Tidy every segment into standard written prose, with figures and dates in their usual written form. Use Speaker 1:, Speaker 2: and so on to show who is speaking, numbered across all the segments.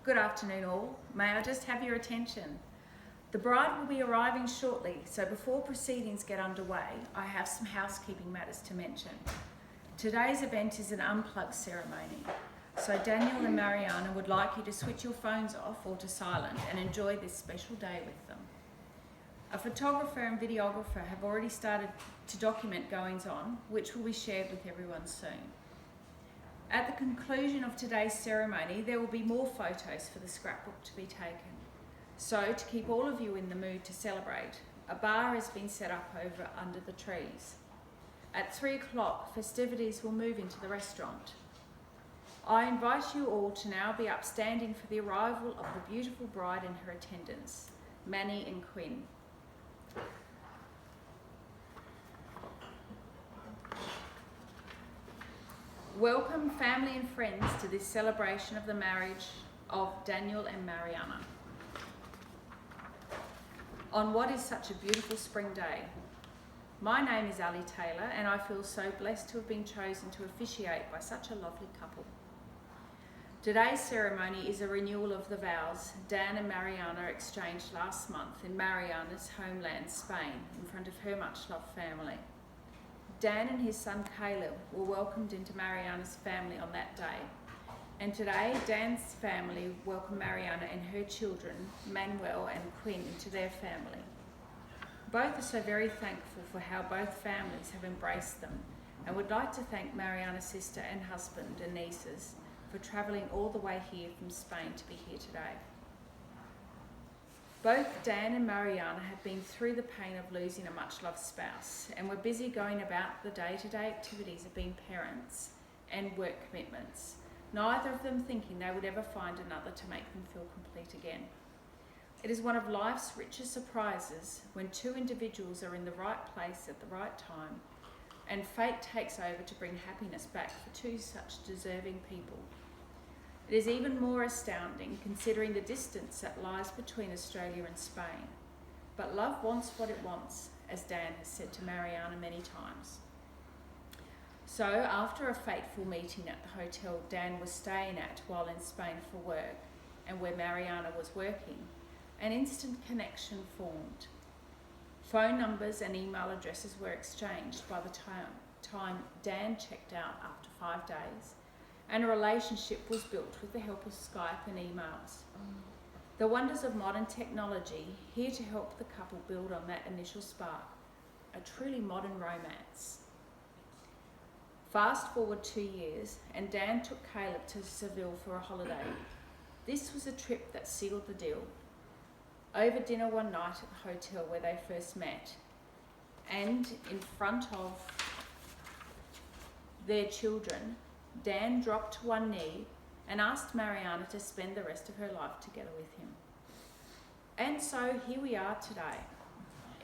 Speaker 1: Good afternoon all. May I just have your attention? The bride will be arriving shortly, so before proceedings get underway, I have some housekeeping matters to mention. Today's event is an unplugged ceremony, so Daniel and Mariana would like you to switch your phones off or to silent and enjoy this special day with them. A photographer and videographer have already started to document goings on, which will be shared with everyone soon. At the conclusion of today's ceremony, there will be more photos for the scrapbook to be taken. So, to keep all of you in the mood to celebrate, a bar has been set up over under the trees. At 3 o'clock, festivities will move into the restaurant. I invite you all to now be upstanding for the arrival of the beautiful bride and her attendants, Manny and Quinn. Welcome family and friends to this celebration of the marriage of Daniel and Mariana. On what is such a beautiful spring day. My name is Ali Taylor and I feel so blessed to have been chosen to officiate by such a lovely couple. Today's ceremony is a renewal of the vows Dan and Mariana exchanged last month in Mariana's homeland, Spain, in front of her much-loved family. Dan and his son Caleb were welcomed into Mariana's family on that day. And today, Dan's family welcomed Mariana and her children, Manuel and Quinn, into their family. Both are so very thankful for how both families have embraced them and would like to thank Mariana's sister and husband and nieces for travelling all the way here from Spain to be here today. Both Dan and Mariana have been through the pain of losing a much-loved spouse and were busy going about the day-to-day activities of being parents and work commitments, neither of them thinking they would ever find another to make them feel complete again. It is one of life's richest surprises when two individuals are in the right place at the right time and fate takes over to bring happiness back for two such deserving people. It is even more astounding considering the distance that lies between Australia and Spain. But love wants what it wants, as Dan has said to Mariana many times. So, after a fateful meeting at the hotel Dan was staying at while in Spain for work, and where Mariana was working, an instant connection formed. Phone numbers and email addresses were exchanged by the time Dan checked out after 5 days, and a relationship was built with the help of Skype and emails. The wonders of modern technology here to help the couple build on that initial spark, a truly modern romance. Fast forward 2 years, and Dan took Caleb to Seville for a holiday. This was a trip that sealed the deal. Over dinner one night at the hotel where they first met, and in front of their children, Dan dropped to one knee and asked Mariana to spend the rest of her life together with him. And so here we are today,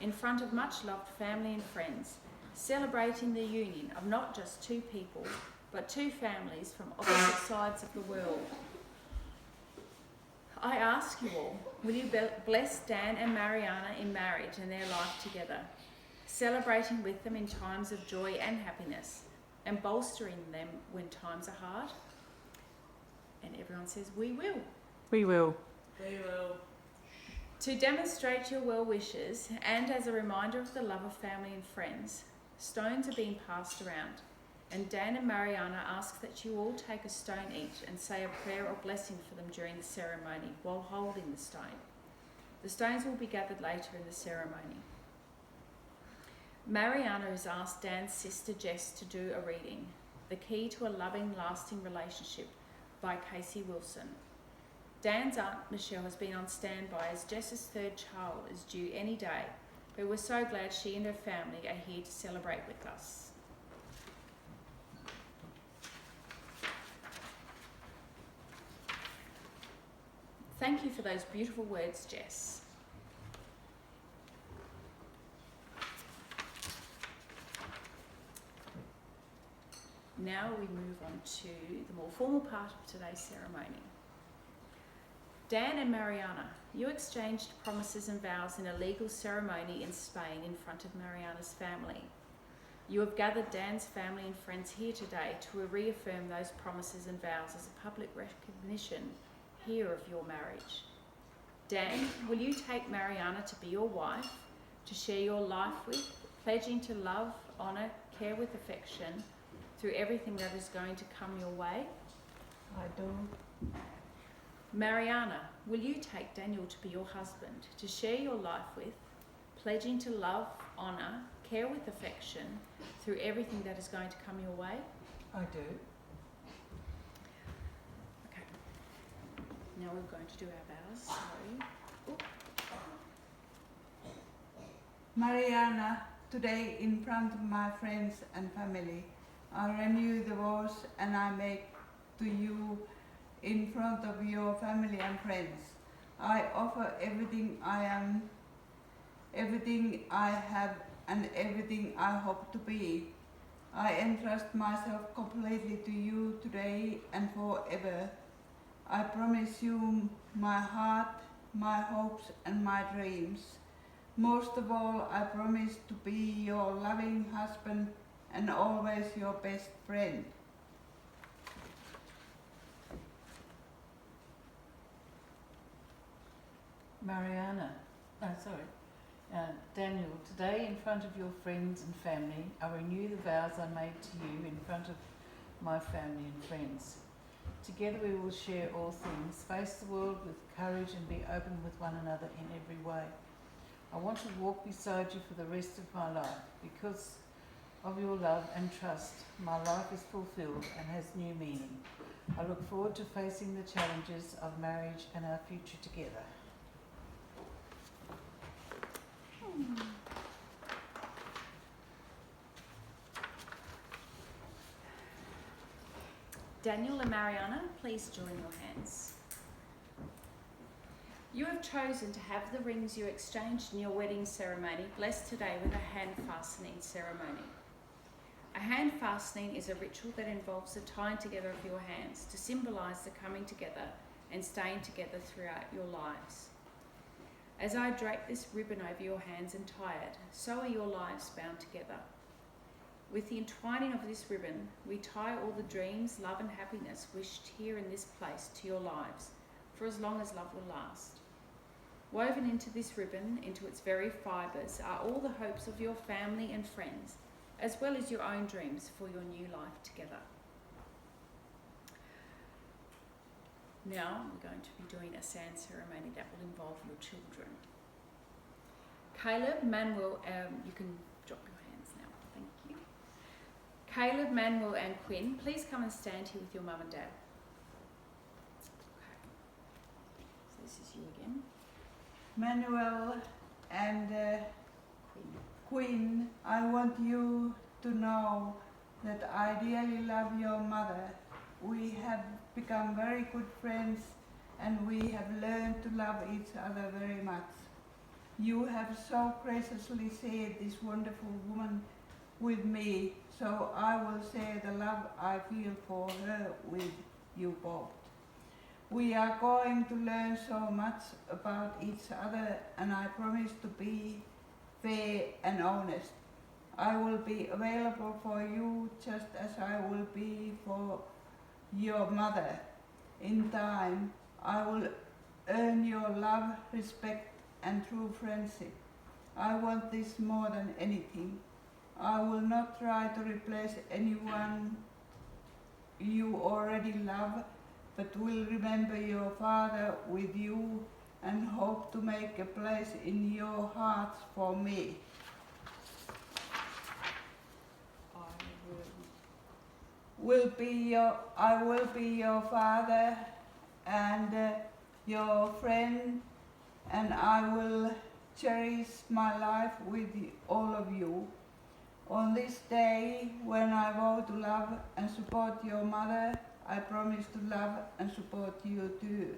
Speaker 1: in front of much-loved family and friends, celebrating the union of not just two people, but two families from opposite sides of the world. I ask you all, will you bless Dan and Mariana in marriage and their life together, celebrating with them in times of joy and happiness, and bolstering them when times are hard? And everyone says, we will.
Speaker 2: We will.
Speaker 3: We will.
Speaker 1: To demonstrate your well wishes and as a reminder of the love of family and friends, stones are being passed around, and Dan and Mariana ask that you all take a stone each and say a prayer or blessing for them during the ceremony while holding the stone. The stones will be gathered later in the ceremony. Mariana has asked Dan's sister Jess to do a reading, The Key to a Loving, Lasting Relationship by Casey Wilson. Dan's aunt Michelle has been on standby as Jess's third child is due any day, but we're so glad she and her family are here to celebrate with us. Thank you for those beautiful words, Jess. Now we move on to the more formal part of today's ceremony. Dan and Mariana, you exchanged promises and vows in a legal ceremony in Spain in front of Mariana's family. You have gathered Dan's family and friends here today to reaffirm those promises and vows as a public recognition hear of your marriage. Dan, will you take Mariana to be your wife, to share your life with, pledging to love, honour, care with affection through everything that is going to come your way?
Speaker 2: I do.
Speaker 1: Mariana, will you take Daniel to be your husband, to share your life with, pledging to love, honour, care with affection through everything that is going to come your way?
Speaker 2: I do.
Speaker 1: Okay. Now we're going to do our vows. Sorry. Oop.
Speaker 3: Mariana, today in front of my friends and family, I renew the vows and I make to you in front of your family and friends. I offer everything I am, everything I have, and everything I hope to be. I entrust myself completely to you today and forever. I promise you my heart, my hopes, and my dreams. Most of all, I promise to be your loving husband and always your best friend.
Speaker 2: Daniel, today in front of your friends and family, I renew the vows I made to you in front of my family and friends. Together we will share all things, face the world with courage and be open with one another in every way. I want to walk beside you for the rest of my life. Because of your love and trust, my life is fulfilled and has new meaning. I look forward to facing the challenges of marriage and our future together.
Speaker 1: Daniel and Mariana, please join your hands. You have chosen to have the rings you exchanged in your wedding ceremony blessed today with a hand fastening ceremony. A hand fastening is a ritual that involves the tying together of your hands to symbolise the coming together and staying together throughout your lives. As I drape this ribbon over your hands and tie it, so are your lives bound together. With the entwining of this ribbon, we tie all the dreams, love and happiness wished here in this place to your lives, for as long as love will last. Woven into this ribbon, into its very fibres, are all the hopes of your family and friends, as well as your own dreams for your new life together. Now we're going to be doing a sand ceremony that will involve your children. Caleb, Manuel, you can drop your hands now, thank you. Caleb, Manuel and Quinn, please come and stand here with your mum and dad. Okay. So this is you again.
Speaker 3: Manuel and Queen, I want you to know that I dearly love your mother. We have become very good friends and we have learned to love each other very much. You have so graciously shared this wonderful woman with me, so I will share the love I feel for her with you both. We are going to learn so much about each other and I promise to be fair and honest. I will be available for you just as I will be for your mother. In time, I will earn your love, respect and true friendship. I want this more than anything. I will not try to replace anyone you already love, but will remember your father with you and hope to make a place in your hearts for me. I will be your father and your friend, and I will cherish my life with all of you. On this day, when I vow to love and support your mother, I promise to love and support you too.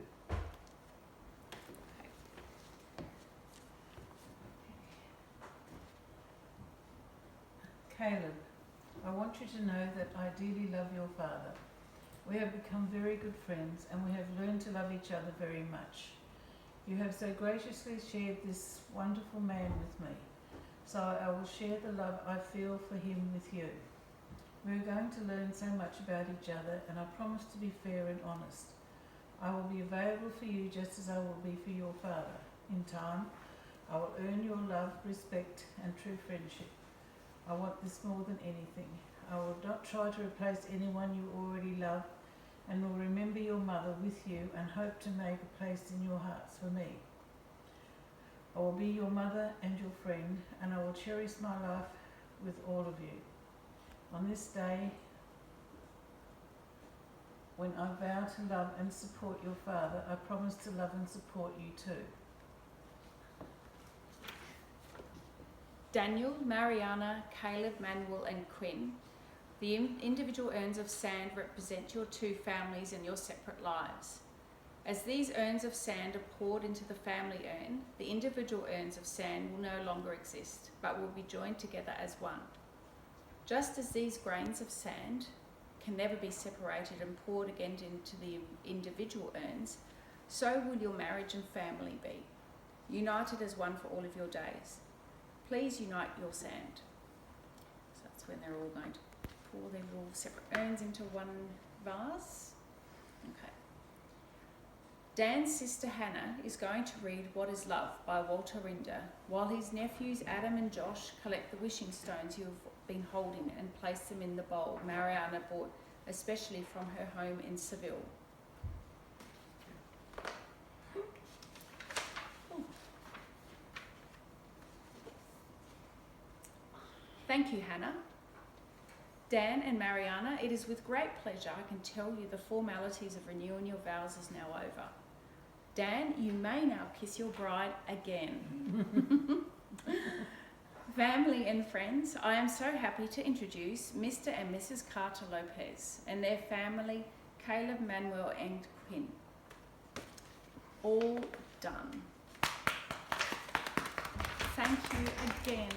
Speaker 2: Caleb, I want you to know that I dearly love your father. We have become very good friends and we have learned to love each other very much. You have so graciously shared this wonderful man with me, so I will share the love I feel for him with you. We are going to learn so much about each other and I promise to be fair and honest. I will be available for you just as I will be for your father. In time, I will earn your love, respect, and true friendship. I want this more than anything. I will not try to replace anyone you already love, and will remember your mother with you and hope to make a place in your hearts for me. I will be your mother and your friend, and I will cherish my life with all of you. On this day, when I vow to love and support your father, I promise to love and support you too.
Speaker 1: Daniel, Mariana, Caleb, Manuel and Quinn, the individual urns of sand represent your two families and your separate lives. As these urns of sand are poured into the family urn, the individual urns of sand will no longer exist, but will be joined together as one. Just as these grains of sand can never be separated and poured again into the individual urns, so will your marriage and family be, united as one for all of your days. Please unite your sand. So that's when they're all going to pour their little separate urns into one vase. Okay. Dan's sister Hannah is going to read What is Love by Walter Rinder, while his nephews Adam and Josh collect the wishing stones you have been holding and place them in the bowl Mariana bought especially from her home in Seville. Thank you, Hannah. Dan and Mariana, it is with great pleasure I can tell you the formalities of renewing your vows is now over. Dan, you may now kiss your bride again. Family and friends, I am so happy to introduce Mr. and Mrs. Carter Lopez and their family, Caleb, Manuel and Quinn. All done. Thank you again.